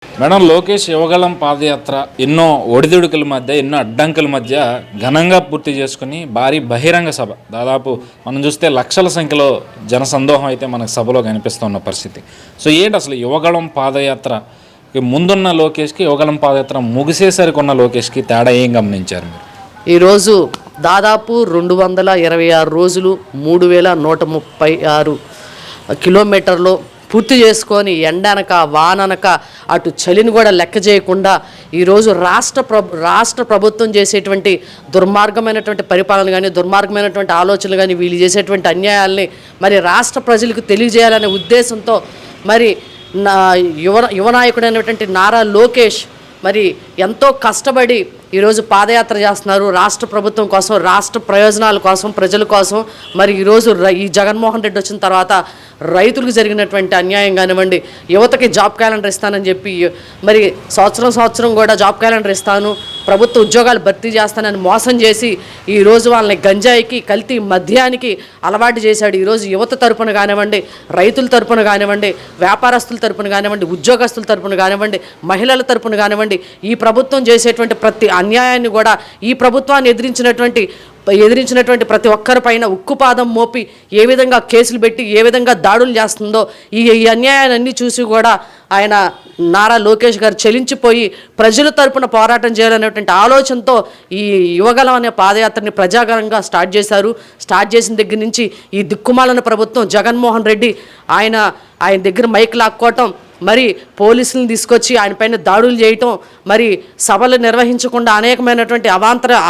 Madam, Lokesh Yuvagalam పాదయాత్ర ఎన్నో ఒడిదుడుకుల మధ్య, ఎన్నో అడ్డంకుల మధ్య ఘనంగా పూర్తి చేసుకుని భారీ బహిరంగ సభ, దాదాపు మనం చూస్తే లక్షల సంఖ్యలో జనసందోహం అయితే మనకు సభలో కనిపిస్తున్న పరిస్థితి. సో ఏంటి అసలు యువగళం పాదయాత్ర ముందున్న లోకేష్కి, యువగళం పాదయాత్ర ముగిసేసరికి ఉన్న లోకేష్కి తేడా ఏం గమనించారు మీరు? ఈరోజు దాదాపు 226 రోజులు 3136 కిలోమీటర్లు పూర్తి చేసుకొని ఎండనక వాననక అటు చలిని కూడా లెక్క చేయకుండా ఈరోజు రాష్ట్ర ప్రభుత్వం చేసేటువంటి దుర్మార్గమైనటువంటి పరిపాలన కానీ, దుర్మార్గమైనటువంటి ఆలోచనలు కానీ, వీళ్ళు చేసేటువంటి అన్యాయాల్ని మరి రాష్ట్ర ప్రజలకు తెలియజేయాలనే ఉద్దేశంతో మరి యువనాయకుడైనటువంటి నారా లోకేష్ మరి ఎంతో కష్టపడి ఈరోజు పాదయాత్ర చేస్తున్నారు. రాష్ట్ర ప్రభుత్వం కోసం, రాష్ట్ర ప్రయోజనాల కోసం, ప్రజల కోసం. మరి ఈరోజు ఈ జగన్మోహన్ రెడ్డి వచ్చిన తర్వాత రైతులకు జరిగినటువంటి అన్యాయం కానివ్వండి, యువతకి జాబ్ క్యాలెండర్ ఇస్తానని చెప్పి మరి సంవత్సరం కూడా జాబ్ క్యాలెండర్ ఇస్తాను, ప్రభుత్వ ఉద్యోగాలు భర్తీ చేస్తానని మోసం చేసి ఈరోజు వాళ్ళని గంజాయికి, కల్తీ మద్యానికి అలవాటు చేశాడు. ఈరోజు యువత తరపున కానివ్వండి, రైతుల తరపున కానివ్వండి, వ్యాపారస్తుల తరపున కానివ్వండి, ఉద్యోగస్తుల తరపున కానివ్వండి, మహిళల తరపున కానివ్వండి, ఈ ప్రభుత్వం చేసేటువంటి ప్రతి అన్యాయాన్ని కూడా ఈ ప్రభుత్వాన్ని ఎదిరించినటువంటి ప్రతి ఒక్కరిపైన ఉక్కుపాదం మోపి ఏ విధంగా కేసులు పెట్టి ఏ విధంగా దాడులు చేస్తుందో ఈ అన్యాయాన్ని చూసి కూడా ఆయన నారా లోకేష్ గారు చెలించిపోయి ప్రజల తరపున పోరాటం చేయాలనేటువంటి ఆలోచనతో ఈ యువగలం అనే పాదయాత్రని ప్రజాగరంగా స్టార్ట్ చేశారు. స్టార్ట్ చేసిన దగ్గర నుంచి ఈ దిక్కుమాలిన ప్రభుత్వం జగన్మోహన్ రెడ్డి ఆయన దగ్గర మైక్ లాక్కోవటం, మరి పోలీసులను తీసుకొచ్చి ఆయన పైన దాడులు చేయటం, మరి సభలు నిర్వహించకుండా అనేకమైనటువంటి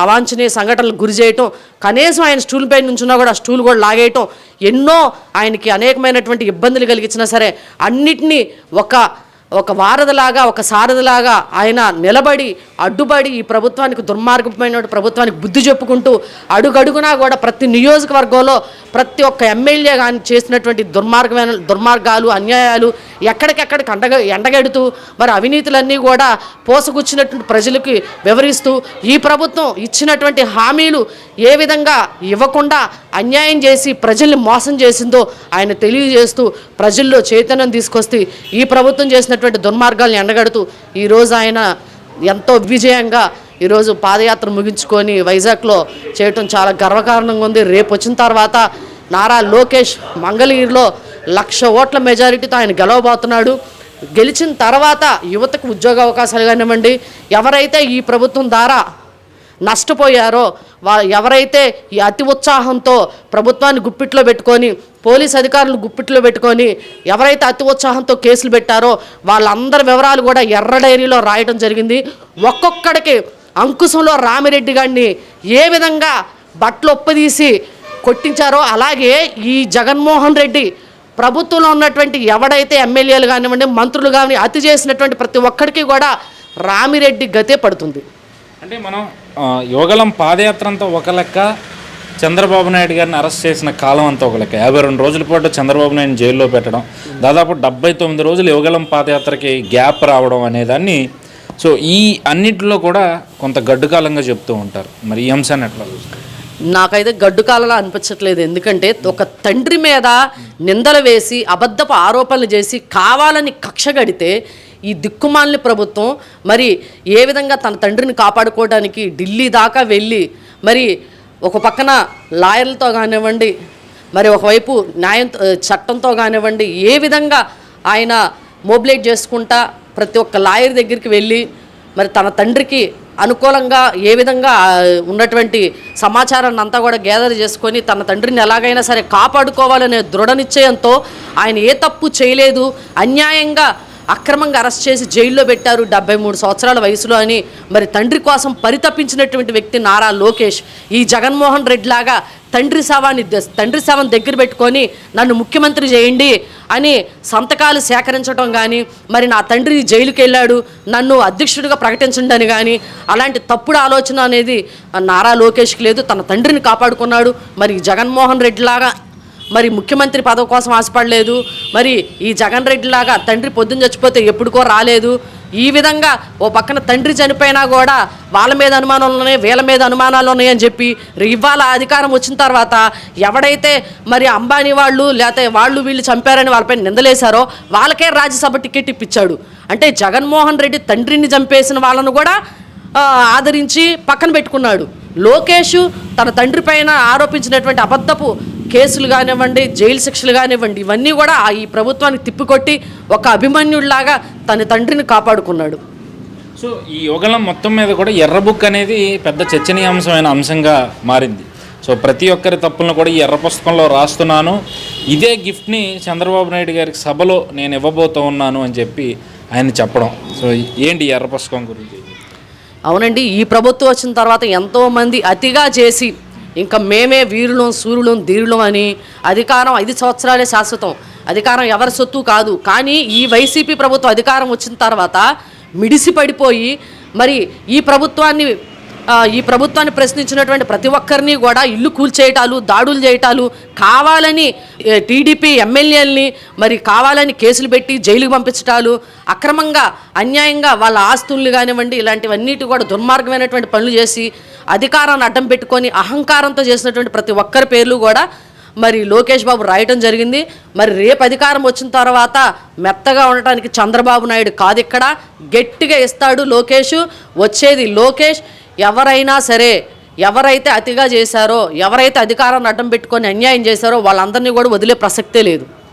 అవాంఛనీయ సంఘటనలకు గురి చేయటం, కనీసం ఆయన స్టూల్ పైన నుంచున్నా కూడా ఆ స్టూల్ కూడా లాగేయటం, ఎన్నో ఆయనకి అనేకమైనటువంటి ఇబ్బందులు కలిగించినా సరే అన్నిటినీ ఒక వారధిలాగా, ఒక సారథిలాగా ఆయన నిలబడి అడ్డుపడి ఈ ప్రభుత్వానికి, దుర్మార్గమైన ప్రభుత్వానికి బుద్ధి చెప్పుకుంటూ అడుగడుగునా కూడా ప్రతి నియోజకవర్గంలో ప్రతి ఒక్క ఎమ్మెల్యే కానీ చేసినటువంటి దుర్మార్గాలు, అన్యాయాలు ఎక్కడికెక్కడికి ఎండగెడుతూ మరి అవినీతులన్నీ కూడా పోసగుచ్చినటువంటి ప్రజలకి వివరిస్తూ ఈ ప్రభుత్వం ఇచ్చినటువంటి హామీలు ఏ విధంగా ఇవ్వకుండా అన్యాయం చేసి ప్రజల్ని మోసం చేసిందో ఆయన తెలియజేస్తూ ప్రజల్లో చైతన్యం తీసుకొస్తే ఈ ప్రభుత్వం చేసినటువంటి దుర్మార్గాలను ఎండగడుతూ ఈరోజు ఆయన ఎంతో విజయంగా ఈరోజు పాదయాత్ర ముగించుకొని వైజాగ్లో చేయటం చాలా గర్వకారణంగా ఉంది. రేపు వచ్చిన తర్వాత నారా లోకేష్ మంగళగిరిలో 1,00,000 ఓట్ల మెజారిటీతో ఆయన గెలవబోతున్నాడు. గెలిచిన తర్వాత యువతకు ఉద్యోగ అవకాశాలు కానివ్వండి, ఎవరైతే ఈ ప్రభుత్వం ద్వారా నష్టపోయారో ఎవరైతే ఈ అతి ఉత్సాహంతో ప్రభుత్వాన్ని గుప్పిట్లో పెట్టుకొని, పోలీస్ అధికారులు గుప్పిట్లో పెట్టుకొని ఎవరైతే అతి ఉత్సాహంతో కేసులు పెట్టారో వాళ్ళందరి వివరాలు కూడా ఎర్ర డైరీలో రాయడం జరిగింది. ఒక్కొక్కడికి అంకుశంలో రామిరెడ్డి గారిని ఏ విధంగా బట్టలు ఒప్పదీసి కొట్టించారో అలాగే ఈ జగన్మోహన్ రెడ్డి ప్రభుత్వంలో ఉన్నటువంటి ఎవడైతే ఎమ్మెల్యేలు కానివ్వండి, మంత్రులు కానీ అతి చేసినటువంటి ప్రతి ఒక్కడికి కూడా రామిరెడ్డి గతే పడుతుంది. అంటే మనం యువగళం పాదయాత్ర అంతా ఒక లెక్క, చంద్రబాబు నాయుడు గారిని అరెస్ట్ చేసిన కాలం అంతా ఒక లెక్క. 52 రోజుల పాటు చంద్రబాబు నాయుడు జైల్లో పెట్టడం, దాదాపు 79 రోజులు యువగళం పాదయాత్రకి గ్యాప్ రావడం అనేదాన్ని, సో ఈ అన్నింటిలో కూడా కొంత గడ్డుకాలంగా చెప్తూ ఉంటారు. మరి ఈ అంశాన్ని ఎట్లా చూస్తారు? నాకైతే గడ్డు కాలంలో అనిపించట్లేదు. ఎందుకంటే ఒక తండ్రి మీద నిందలు వేసి అబద్ధపు ఆరోపణలు చేసి కావాలని కక్ష గడితే ఈ దిక్కుమాలిన ప్రభుత్వం మరి ఏ విధంగా తన తండ్రిని కాపాడుకోవడానికి ఢిల్లీ దాకా వెళ్ళి మరి ఒక పక్కన లాయర్లతో కానివ్వండి, మరి ఒకవైపు చట్టంతో కానివ్వండి ఏ విధంగా ఆయన మొబిలైజ్ చేసుకుంటా ప్రతి ఒక్క లాయర్ దగ్గరికి వెళ్ళి మరి తన తండ్రికి అనుకూలంగా ఏ విధంగా ఉన్నటువంటి సమాచారాన్ని అంతా కూడా గ్యాదర్ చేసుకొని తన తండ్రిని ఎలాగైనా సరే కాపాడుకోవాలనే దృఢ నిశ్చయంతో ఆయన ఏ తప్పు చేయలేదు, అన్యాయంగా అక్రమంగా అరెస్ట్ చేసి జైల్లో పెట్టారు 73 సంవత్సరాల వయసులో అని మరి తండ్రి కోసం పరితపించినటువంటి వ్యక్తి నారా లోకేష్ ఈ జగన్మోహన్ రెడ్డి లాగా తండ్రి శవాన్ని దగ్గర పెట్టుకొని నన్ను ముఖ్యమంత్రి చేయండి అని సంతకాలు సేకరించడం కానీ, మరి నా తండ్రి జైలుకి వెళ్ళాడు నన్ను అధ్యక్షుడిగా ప్రకటించండి అని కానీ అలాంటి తప్పుడు ఆలోచన అనేది నారా లోకేష్కి లేదు. తన తండ్రిని కాపాడుకున్నాడు. మరి జగన్మోహన్ రెడ్డి లాగా మరి ముఖ్యమంత్రి పదవి కోసం ఆశపడలేదు, మరి ఈ జగన్ రెడ్డి లాగా తండ్రి పొద్దున్న చచ్చిపోతే ఎప్పుడుకో రాలేదు. ఈ విధంగా ఓ పక్కన తండ్రి చనిపోయినా కూడా వాళ్ళ మీద అనుమానాలు ఉన్నాయి, వీళ్ళ మీద అనుమానాలు ఉన్నాయని చెప్పి ఇవాళ అధికారం వచ్చిన తర్వాత ఎవడైతే మరి అంబానీ వాళ్ళు లేకపోతే వాళ్ళు వీళ్ళు చంపారని వాళ్ళపై నిందలేశారో వాళ్ళకే రాజ్యసభ టికెట్ ఇప్పించాడు. అంటే జగన్మోహన్ రెడ్డి తండ్రిని చంపేసిన వాళ్ళను కూడా ఆదరించి పక్కన పెట్టుకున్నాడు. లోకేష్ తన తండ్రి పైన ఆరోపించినటువంటి అబద్ధపు కేసులు కానివ్వండి, జైలు శిక్షలు కానివ్వండి, ఇవన్నీ కూడా ఈ ప్రభుత్వానికి తిప్పికొట్టి ఒక అభిమన్యుడిలాగా తన తండ్రిని కాపాడుకున్నాడు. సో ఈ యువగళం మొత్తం మీద కూడా ఎర్ర బుక్ అనేది పెద్ద చర్చనీయాంశమైన అంశంగా మారింది. సో ప్రతి ఒక్కరి తప్పులను కూడా ఈ ఎర్ర పుస్తకంలో రాస్తున్నాను, ఇదే గిఫ్ట్ని చంద్రబాబు నాయుడు గారికి సభలో నేను ఇవ్వబోతూ ఉన్నాను అని చెప్పి ఆయన చెప్పడం. సో ఏంటి ఎర్ర పుస్తకం గురించి? అవునండి, ఈ ప్రభుత్వం వచ్చిన తర్వాత ఎంతోమంది అతిగా చేసి ఇంకా మేమే వీరులం సూర్యులం ధీరులం అని అధికారం 5 సంవత్సరాలే శాశ్వతం, అధికారం ఎవరి సొత్తు కాదు. కానీ ఈ వైసీపీ ప్రభుత్వం అధికారం వచ్చిన తర్వాత మిడిసి పడిపోయి మరి ఈ ప్రభుత్వాన్ని ప్రశ్నించినటువంటి ప్రతి ఒక్కరిని కూడా ఇల్లు కూల్చేయటాలు, దాడులు చేయటాలు, కావాలని టీడీపీ ఎమ్మెల్యేలని మరి కావాలని కేసులు పెట్టి జైలుకి పంపించటాలు, అక్రమంగా అన్యాయంగా వాళ్ళ ఆస్తులు కానివ్వండి ఇలాంటివన్నిటి కూడా దుర్మార్గమైనటువంటి పనులు చేసి అధికారాన్ని అడ్డం పెట్టుకొని అహంకారంతో చేసినటువంటి ప్రతి ఒక్కరి పేర్లు కూడా మరి లోకేష్ బాబు రాయటం జరిగింది. మరి రేపు అధికారం వచ్చిన తర్వాత మెత్తగా ఉండటానికి చంద్రబాబు నాయుడు కాదు, ఇక్కడ గట్టిగా ఇస్తాడు లోకేష్. వచ్చేది లోకేష్. ఎవరైనా సరే ఎవరైతే అతిగా చేశారో, ఎవరైతే అధికారాన్ని అడ్డం పెట్టుకొని అన్యాయం చేశారో వాళ్ళందరినీ కూడా వదిలే ప్రసక్తే లేదు.